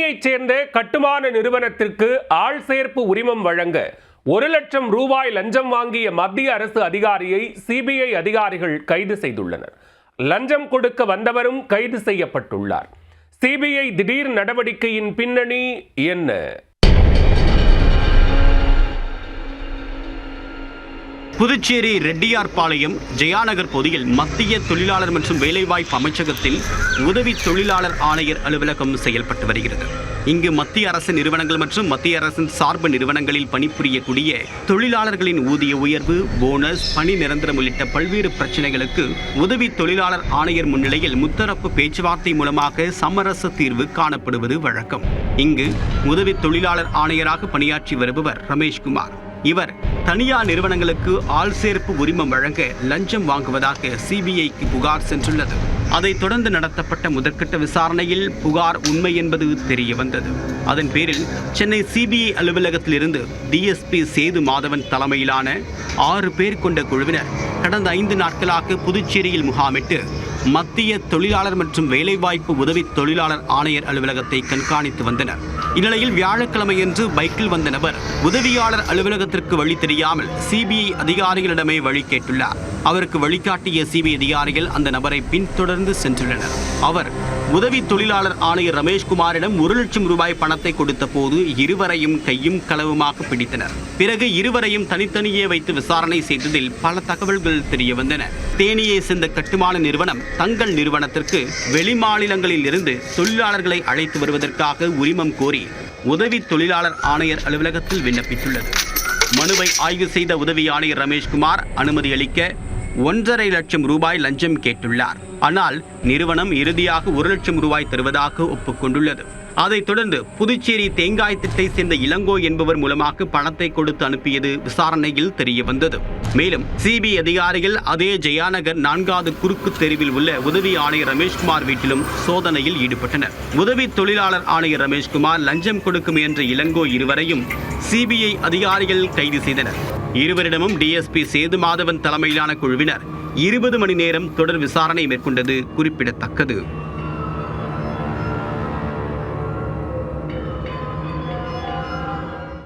சென்னையைச் சேர்ந்த கட்டுமான நிறுவனத்திற்கு ஆள் சேர்ப்பு உரிமம் வழங்க 1 லட்சம் ரூபாய் லஞ்சம் வாங்கிய மத்திய அரசு அதிகாரியை சிபிஐ அதிகாரிகள் கைது செய்துள்ளனர். லஞ்சம் கொடுக்க வந்தவரும் கைது செய்யப்பட்டுள்ளார். சிபிஐ திடீர் நடவடிக்கையின் பின்னணி என்ன? புதுச்சேரி ரெட்டியார்பாளையம் ஜெயாநகர் பகுதியில் மத்திய தொழிலாளர் மற்றும் வேலைவாய்ப்பு அமைச்சகத்தில் உதவி தொழிலாளர் ஆணையர் அலுவலகம் செயல்பட்டு வருகிறது. இங்கு மத்திய அரசு நிறுவனங்கள் மற்றும் மத்திய அரசின் சார்பு நிறுவனங்களில் பணிபுரியக்கூடிய தொழிலாளர்களின் ஊதிய உயர்வு, போனஸ், பணி நிரந்தரம் உள்ளிட்ட பல்வேறு பிரச்சனைகளுக்கு உதவி தொழிலாளர் ஆணையர் முன்னிலையில் முத்தரப்பு பேச்சுவார்த்தை மூலமாக சமரச தீர்வு காணப்படுவது வழக்கம். இங்கு உதவி தொழிலாளர் ஆணையராக பணியாற்றி வருபவர் ரமேஷ்குமார். இவர் தனியார் நிறுவனங்களுக்கு ஆள் சேர்ப்பு உரிமம் வழங்க லஞ்சம் வாங்குவதாக சிபிஐக்கு புகார் சென்றுள்ளது. அதைத் தொடர்ந்து நடத்தப்பட்ட முதற்கட்ட விசாரணையில் புகார் உண்மை என்பது தெரிய வந்தது. அதன் பேரில் சென்னை சிபிஐ அலுவலகத்திலிருந்து டிஎஸ்பி சேது மாதவன் தலைமையிலான 6 பேர் கொண்ட குழுவினர் கடந்த 5 நாட்களாக புதுச்சேரியில் முகாமிட்டு மத்திய தொழிலாளர் மற்றும் வேலைவாய்ப்பு உதவி தொழிலாளர் ஆணையர் அலுவலகத்தை கண்காணித்து வந்தனர். இந்நிலையில் வியாழக்கிழமையன்று பைக்கில் வந்த நபர் உதவியாளர் அலுவலகத்திற்கு வழி தெரியாமல் சிபிஐ அதிகாரிகளிடமே வழி கேட்டுள்ளார். அவருக்கு வழிகாட்டிய சிபிஐ அதிகாரிகள் அந்த நபரை பின்தொடர்ந்து சென்றுள்ளனர். அவர் உதவி தொழிலாளர் ஆணையர் ரமேஷ்குமாரிடம் 1 லட்சம் ரூபாய் பணத்தை கொடுத்த போது இருவரையும் கையும் களவுமாக பிடித்தனர். பிறகு இருவரையும் தனித்தனியே வைத்து விசாரணை செய்ததில் பல தகவல்கள் தெரிய வந்தன. தேனியை சேர்ந்த கட்டுமான நிறுவனம் தங்கள் நிறுவனத்திற்கு வெளிமாநிலங்களில் இருந்து தொழிலாளர்களை அழைத்து வருவதற்காக உரிமம் கோரி உதவி தொழிலாளர் ஆணையர் அலுவலகத்தில் விண்ணப்பித்துள்ளது. மனுவை ஆய்வு செய்த உதவி ஆணையர் ரமேஷ்குமார் அனுமதி அளிக்க 1.5 லட்சம் ரூபாய் லஞ்சம் கேட்டுள்ளார். ஆனால் நிறுவனம் இறுதியாக 1 லட்சம் ரூபாய் தருவதாக ஒப்புக்கொண்டுள்ளது. அதைத் தொடர்ந்து புதுச்சேரி தேங்காய் திட்டை சேர்ந்த இளங்கோ என்பவர் மூலமாக பணத்தை கொடுத்து அனுப்பியது விசாரணையில் தெரிய வந்தது. மேலும் சிபிஐ அதிகாரிகள் அதே ஜெயாநகர் 4வது குறுக்கு தெருவில் உள்ள உதவி ஆணையர் ரமேஷ்குமார் வீட்டிலும் சோதனையில் ஈடுபட்டனர். உதவி தொழிலாளர் ஆணையர் ரமேஷ்குமார் லஞ்சம் கொடுக்க முயன்ற இளங்கோ இருவரையும் சிபிஐ அதிகாரிகள் கைது செய்தனர். இருவரிடமும் டிஎஸ்பி சேது மாதவன் தலைமையிலான குழுவினர் 20 மணி நேரம் தொடர் விசாரணை மேற்கொண்டது குறிப்பிடத்தக்கது.